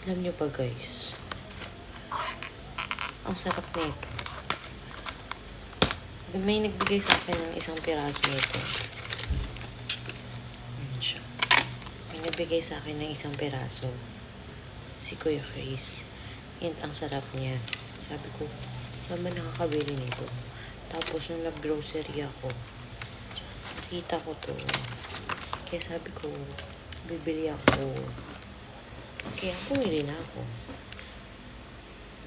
Alam nyo ba guys, ang sarap nito. May nagbigay sa akin ng isang piraso nito. Ayan siya. May nagbigay sa akin ng isang piraso. Si Kuya Chris. And ang sarap niya. Sabi ko, saan ba nakakabili nito? Tapos nung nag-grocery ako, nakita ko to. Kaya sabi ko, bibili ako. Kaya pumili na ako.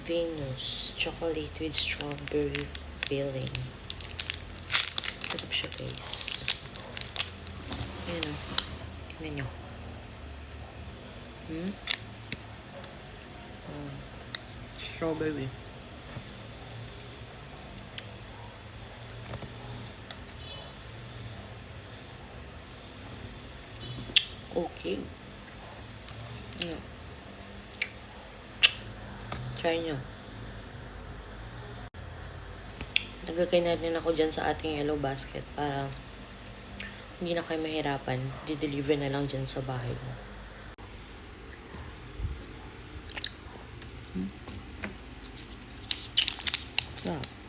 Venus chocolate with strawberry filling. Sarap siya guys. Ayan o. Tingnan nyo. Strawberry. Okay. Try nyo. Nagkakay na rin ako dyan sa ating yellow basket para hindi na kayo mahirapan. Di-deliver na lang dyan sa bahay mo. Sarap.